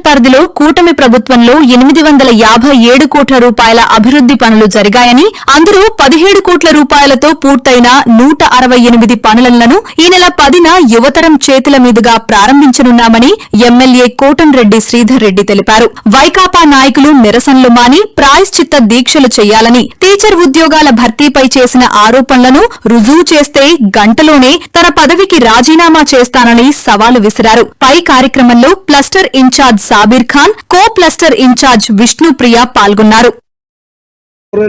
పరిధిలో కూటమి ప్రభుత్వంలో 857 కోట్ల రూపాయల అభివృద్ది పనులు జరిగాయని, అందులో 17 కోట్ల రూపాయలతో పూర్తయిన 168 పనులను ఈ నెల 10న యువతరం చేతుల మీదుగా ప్రారంభించనున్నామని ఎమ్మెల్యే కోటంరెడ్డి శ్రీధర్ రెడ్డి తెలిపారు. వైకాపా నాయకులు నిరసనలు మాని ప్రాయశ్చిత్త దీక్షలు చేయాలని, టీచర్ ఉద్యోగాల భర్తీపై చేసిన ఆరోపణలను రుజువు చేస్తే గంటలోనే తన పదవికి రాజీనామా చేస్తానని సవాలు విసిరారు. పై కార్యక్రమంలో cluster incharge Sabir Khan, co cluster incharge Vishnupriya పాల్గొన్నారు.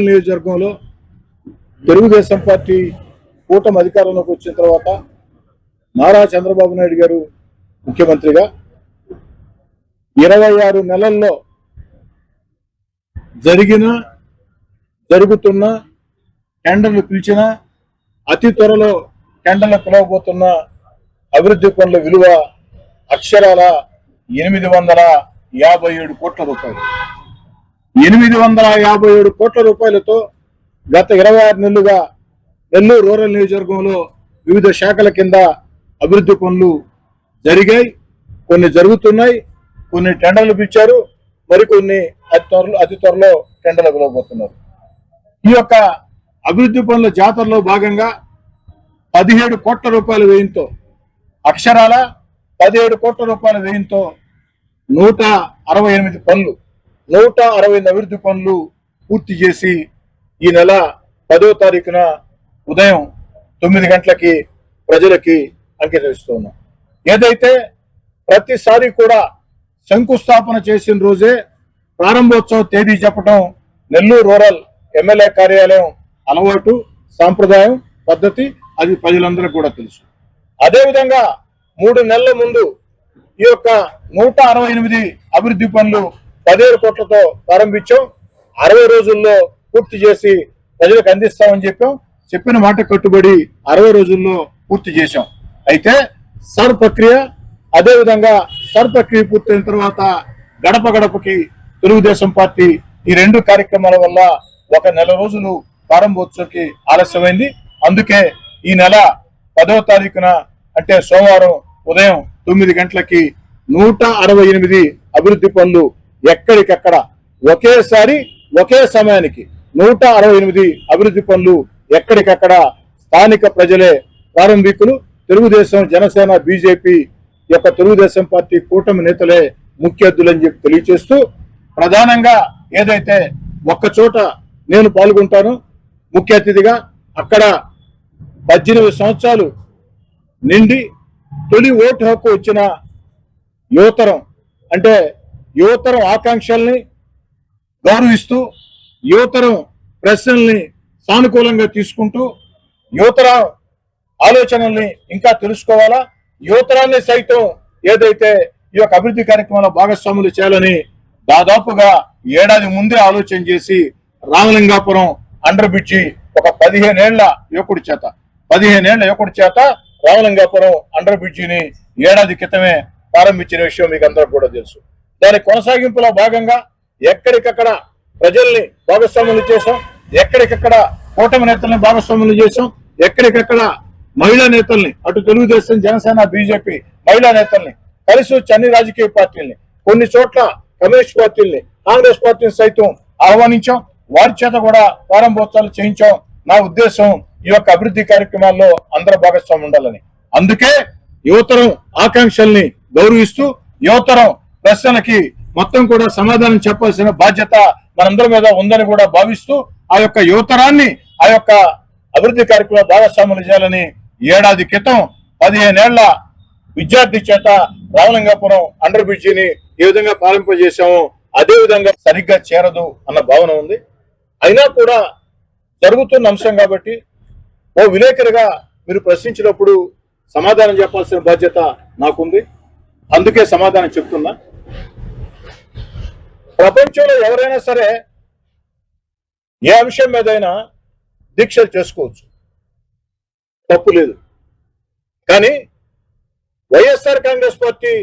నియోజకవర్గంలో తెలుగుదేశం పార్టీ కూటమి అధికారంలోకి వచ్చిన తర్వాత నారా చంద్రబాబు నాయుడు గారు ముఖ్యమంత్రిగా 26 నెలల్లో జరుగుతున్న టెండర్లు పిలిచిన, అతి త్వరలో టెండర్లు పిలవబోతున్న అభివృద్ధి పనుల విలువ అక్షరాల 857 కోట్ల రూపాయలు. 857 కోట్ల రూపాయలతో గత 26 నెలలుగా నెల్లూరు రూరల్ నియోజకవర్గంలో వివిధ శాఖల కింద అభివృద్ధి పనులు జరిగాయి. కొన్ని జరుగుతున్నాయి, కొన్ని టెండర్లు పిలిచారు, మరికొన్ని అతి త్వరలో టెండర్లు పిలవబోతున్నారు. ఈ యొక్క అభివృద్ధి పనుల జాతరలో భాగంగా 17 కోట్ల రూపాయల వ్యయంతో, అక్షరాల 17 కోట్ల రూపాయల వ్యయంతో 168 పనులు, 168 అభివృద్ధి పనులు పూర్తి చేసి ఈ నెల 10వ తారీఖున ఉదయం 9 గంటలకి ప్రజలకి అంకితమిస్తున్నాం. ఏదైతే ప్రతిసారి కూడా శంకుస్థాపన చేసిన రోజే ప్రారంభోత్సవ తేదీ చెప్పడం నెల్లూరు రూరల్ ఎమ్మెల్యే కార్యాలయం అలవాటు, సాంప్రదాయం, పద్ధతి. అది ప్రజలందరికీ కూడా తెలుసు. అదేవిధంగా 3 నెలల ముందు ఈ యొక్క 168 అభివృద్ధి పనులు 17 కోట్లతో ప్రారంభించాం. 60 రోజుల్లో పూర్తి చేసి ప్రజలకు అందిస్తామని చెప్పిన మాట కట్టుబడి 60 రోజుల్లో పూర్తి చేశాం. అయితే సర్ ప్రక్రియ, అదేవిధంగా సర్ ప్రక్రియ పూర్తయిన తర్వాత గడప గడపకి తెలుగుదేశం పార్టీ ఈ 2 కార్యక్రమాల వల్ల 1 నెల రోజులు ప్రారంభోత్సవకి ఆలస్యమైంది. అందుకే ఈ నెల 10వ తారీఖున అంటే సోమవారం ఉదయం 9 గంటలకి 168 అభివృద్ధి పనులు ఎక్కడికక్కడ ఒకేసారి ఒకే సమయానికి 168 అభివృద్ధి పనులు ఎక్కడికక్కడ స్థానిక ప్రజలే ప్రారంభికులు, తెలుగుదేశం, జనసేన, బీజేపీ యొక్క తెలుగుదేశం పార్టీ కూటమి నేతలే ముఖ్య అతిథులని చెప్పి తెలియజేస్తూ, ప్రధానంగా ఏదైతే ఒక్క చోట నేను పాల్గొంటాను ముఖ్య అతిథిగా, అక్కడ 18 సంవత్సరాలు నిండి తొలి ఓటు హక్కు వచ్చిన యువతరం, అంటే యువతరం ఆకాంక్షల్ని గౌరవిస్తూ, యువతరం ప్రశ్నల్ని సానుకూలంగా తీసుకుంటూ, యువతరం ఆలోచనల్ని ఇంకా తెలుసుకోవాలా, యువతరాన్ని సైతం ఏదైతే ఈ యొక్క అభివృద్ధి కార్యక్రమంలో భాగస్వాములు చేయాలని దాదాపుగా ఏడాది ముందే ఆలోచన చేసి రామలింగాపురం అండర్ బ్రిడ్జి ఒక 15 ఏళ్ల యువకుడి చేత రామలింగాపురం అండర్ బ్రిడ్జిని ఏడాది క్రితమే ప్రారంభించిన విషయం మీకు అందరూ కూడా తెలుసు. దాని కొనసాగింపులో భాగంగా ఎక్కడికక్కడ ప్రజల్ని భాగస్వాములు చేశాం, ఎక్కడికక్కడ కూటమి నేతల్ని భాగస్వాములు చేశాం, ఎక్కడికక్కడ మహిళా నేతల్ని, అటు తెలుగుదేశం, జనసేన, బీజేపీ మహిళా నేతల్ని కలిసి వచ్చి అన్ని రాజకీయ పార్టీల్ని, కొన్ని చోట్ల కమ్యూనిస్ట్ పార్టీల్ని, కాంగ్రెస్ పార్టీని సైతం ఆహ్వానించాం. వారి చేత కూడా ప్రారంభోత్సవాలు చేయించాం. నా ఉద్దేశం ఈ యొక్క అభివృద్ధి కార్యక్రమాల్లో అందరూ భాగస్వామ్యం ఉండాలని. అందుకే యువతరం ఆకాంక్షల్ని గౌరవిస్తూ, యువతరం ప్రశ్నలకి మొత్తం కూడా సమాధానం చెప్పాల్సిన బాధ్యత మనందరి మీద ఉందని కూడా భావిస్తూ, ఆ యొక్క యువతరాన్ని ఆ యొక్క అభివృద్ధి కార్యక్రమంలో భాగస్వామ్యం చేయాలని ఏడాది క్రితం 15 ఏళ్ల విద్యార్థి చేత రామలింగాపురం అండర్ బ్రిడ్జిని ఏ విధంగా ప్రారంభింపజేశామో అదే విధంగా సరిగ్గా చేరదు అన్న భావన ఉంది. అయినా కూడా జరుగుతున్న అంశం కాబట్టి ఓ విలేకరిగా మీరు ప్రశ్నించినప్పుడు సమాధానం చెప్పాల్సిన బాధ్యత నాకుంది. అందుకే సమాధానం చెప్తున్నా. ప్రపంచంలో ఎవరైనా సరే ఏ అంశం మీదైనా దీక్షలు చేసుకోవచ్చు, తప్పు లేదు. కానీ వైఎస్ఆర్ కాంగ్రెస్ పార్టీ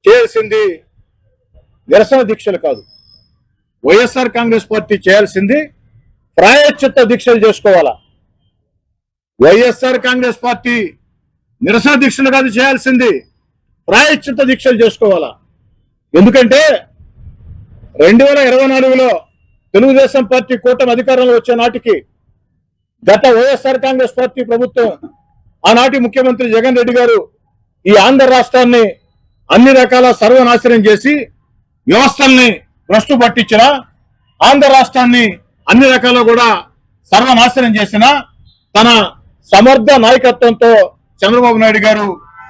చేయాల్సింది నిరసన దీక్షలు కాదు. వైఎస్ఆర్ కాంగ్రెస్ పార్టీ చేయాల్సింది ప్రాయశ్చిత్త దీక్షలు చేసుకోవాలా. వైఎస్ఆర్ కాంగ్రెస్ పార్టీ నిరసన దీక్షలు కాదు చేయాల్సింది, ప్రాయశ్చిత్త దీక్షలు చేసుకోవాలా. ఎందుకంటే 2024లో తెలుగుదేశం పార్టీ కూటమి అధికారంలో వచ్చే నాటికి గత వైఎస్ఆర్ కాంగ్రెస్ పార్టీ ప్రభుత్వం ఆనాటి ముఖ్యమంత్రి జగన్ రెడ్డి గారు ఈ ఆంధ్ర రాష్ట్రాన్ని అన్ని రకాల సర్వనాశనం చేసి వ్యవస్థల్ని భ్రష్టు పట్టించిన, ఆంధ్ర రాష్ట్రాన్ని అన్ని రకాల కూడా సర్వనాశనం చేసిన తన సమర్థ నాయకత్వంతో చంద్రబాబు నాయుడు గారు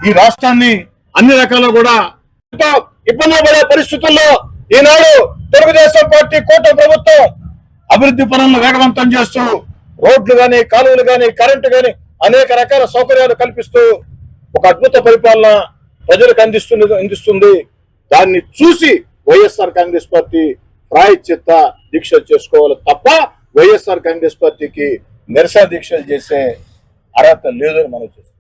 ఈ రాష్ట్రాన్ని అన్ని రకాల కూడా ఎంతో ఇబ్బందులు పడే పరిస్థితుల్లో ఈనాడు తెలుగుదేశం పార్టీ కూటమి ప్రభుత్వం అభివృద్ధి పనులను వేగవంతం చేస్తూ రోడ్లు గాని, కాలువలు గాని, కరెంటు గాని అనేక రకాల సౌకర్యాలు కల్పిస్తూ ఒక అద్భుత పరిపాలన ప్రజలకు అందిస్తుంది. దాన్ని చూసి వైఎస్ఆర్ కాంగ్రెస్ పార్టీ ప్రాయశ్చిత్త దీక్ష చేసుకోవాలి తప్ప వైఎస్ఆర్ కాంగ్రెస్ పార్టీకి నిరసన దీక్షలు చేసే అర్హత లేదని మనం చూస్తాం.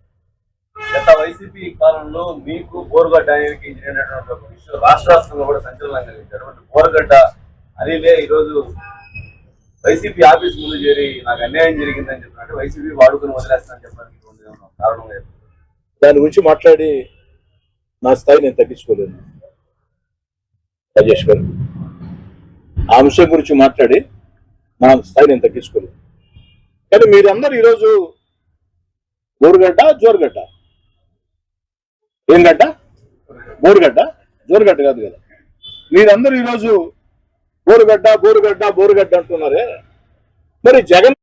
గత వైసీపీ కాలంలో మీకు బోరుగడ్డ అనేది జరిగినటువంటి ఒక విషయం రాష్ట్ర రాష్ట్రంలో కూడా సంచలనం కలిగించారు. బోరుగడ్డ అనిలే ఈరోజు వైసీపీ ఆఫీస్ ముందు చేరి నాకు అన్యాయం జరిగిందని చెప్పినట్టు వైసీపీ వాడుకుని వదిలేస్తానని చెప్పడానికి కారణం లేదు. దాని గురించి మాట్లాడి నా స్థాయి నేను తగ్గించుకోలేను రాజేష్ గారు. ఆ అంశం గురించి మాట్లాడి నా స్థాయి నేను తగ్గించుకోలేదు. కానీ మీరందరూ ఈరోజు బోరుగడ్డ, జోరుగడ్డ, ఏం గడ్డ? బోరుగడ్డ, జోరుగడ్డ కాదు కదా. మీరందరూ ఈరోజు బోరుగడ్డ బోరుగడ్డ బోరుగడ్డ అంటున్నారే, మరి జగన్